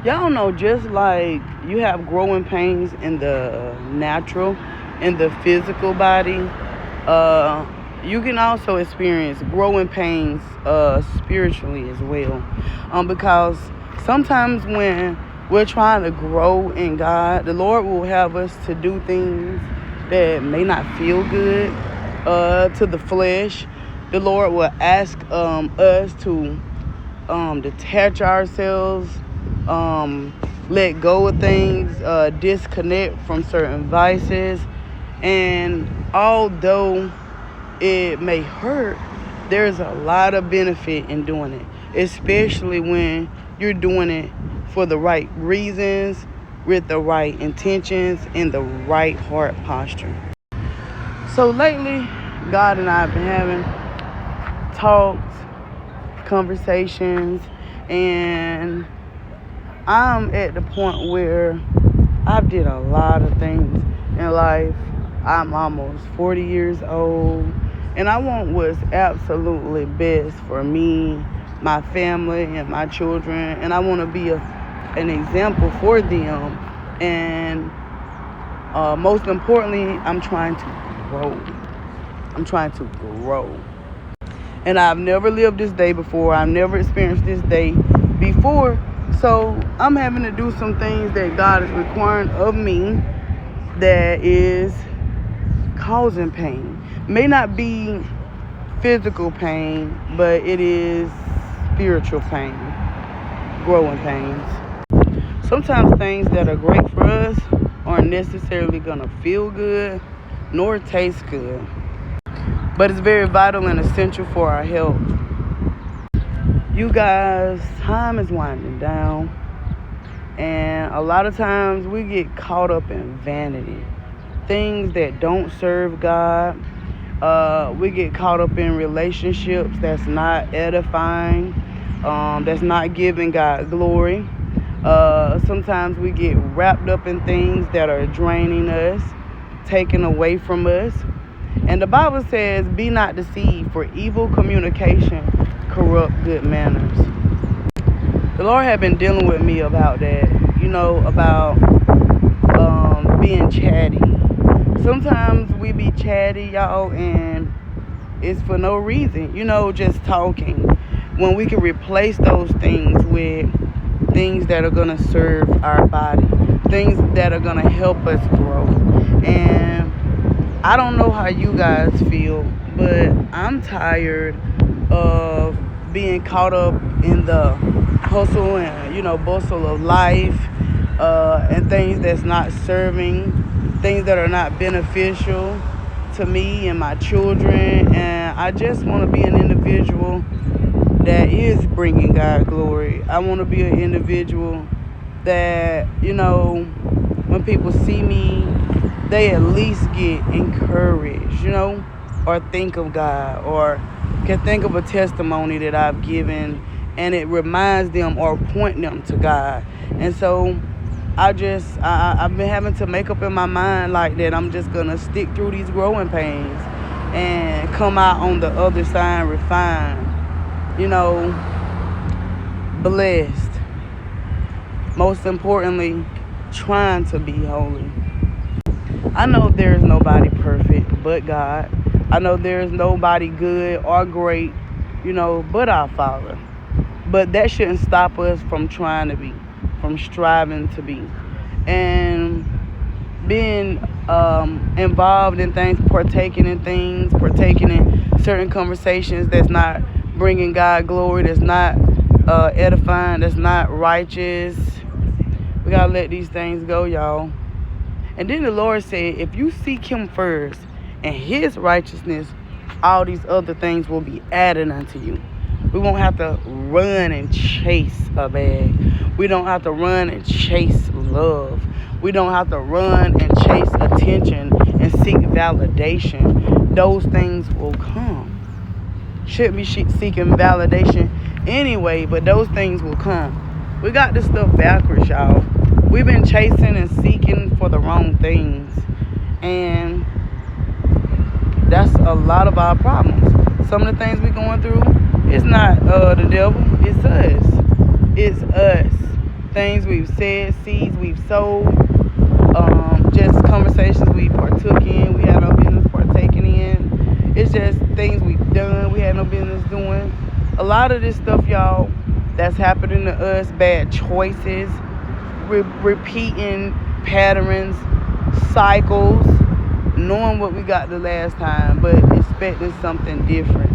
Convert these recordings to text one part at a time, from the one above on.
Y'all know, just like you have growing pains in the natural, in the physical body, uh, you can also experience growing pains spiritually as well. Because sometimes when we're trying to grow in God, the Lord will have us to do things that may not feel good to the flesh. The Lord will ask us to detach ourselves, um, let go of things, disconnect from certain vices. And although it may hurt, there's a lot of benefit in doing it, especially when you're doing it for the right reasons, with the right intentions, and the right heart posture. So lately, God and I have been having talks, conversations, and I'm at the point where I've did a lot of things in life. I'm almost 40 years old, and I want what's absolutely best for me, my family, and my children. And I want to be an example for them. And most importantly, I'm trying to grow. I'm trying to grow. And I've never lived this day before. I've never experienced this day before. So I'm having to do some things that God is requiring of me that is causing pain. May not be physical pain, but it is spiritual pain, growing pains. Sometimes things that are great for us aren't necessarily going to feel good nor taste good, but it's very vital and essential for our health. You guys, time is winding down, and a lot of times we get caught up in vanity, things that don't serve God. We get caught up in relationships that's not edifying, that's not giving God glory. Sometimes we get wrapped up in things that are draining us, taken away from us. And the Bible says, be not deceived, for evil communication corrupt good manners. The Lord had been dealing with me about that, about being chatty. Sometimes we be chatty, y'all, and it's for no reason, just talking. When we can replace those things with things that are going to serve our body, things that are going to help us grow. And I don't know how you guys feel, but I'm tired of being caught up in the hustle and bustle of life, and things that's not serving, things that are not beneficial to me and my children. And I just want to be an individual that is bringing God glory. I want to be an individual that, when people see me, they at least get encouraged, or think of God, or can think of a testimony that I've given, and it reminds them or point them to God. And so I've been having to make up in my mind like that I'm just gonna stick through these growing pains and come out on the other side refined, blessed. Most importantly, trying to be holy. I know there is nobody perfect but God. I know there is nobody good or great, but our Father. But that shouldn't stop us from trying to be, from striving to be. And being involved in things, partaking in things, partaking in certain conversations that's not bringing God glory, that's not edifying, that's not righteous. We got to let these things go, y'all. And then the Lord said, if you seek him first and his righteousness, all these other things will be added unto you. We won't have to run and chase a bag. We don't have to run and chase love. We don't have to run and chase attention and seek validation. Those things will come. Should be seeking validation anyway, but those things will come. We got this stuff backwards, y'all. We've been chasing and seeking for the wrong things. And that's a lot of our problems. Some of the things we're going through, it's not the devil, it's us. It's us. things we've said, seeds we've sowed, just conversations we partook in, we had no business partaking in. It's just things we've done, we had no business doing. A lot of this stuff, y'all, that's happening to us, bad choices, repeating patterns, cycles, knowing what we got the last time, but expecting something different.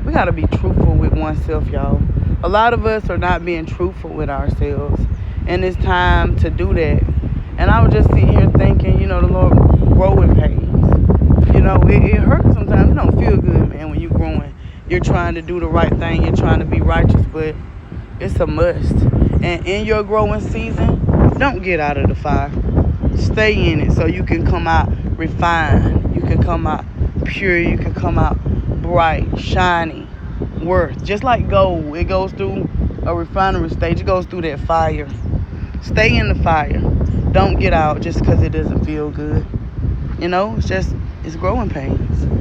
We got to be truthful with oneself, y'all. A lot of us are not being truthful with ourselves, and it's time to do that. And I was just sitting here thinking, the Lord, growing pains. It hurts sometimes. It don't feel good, man, when you're growing. You're trying to do the right thing. You're trying to be righteous, but it's a must. And in your growing season, don't get out of the fire. Stay in it so you can come out refined. You can come out pure. You can come out bright, shiny, worth. Just like gold, it goes through a refinery stage. It goes through that fire. Stay in the fire. Don't get out just because it doesn't feel good. It's growing pains.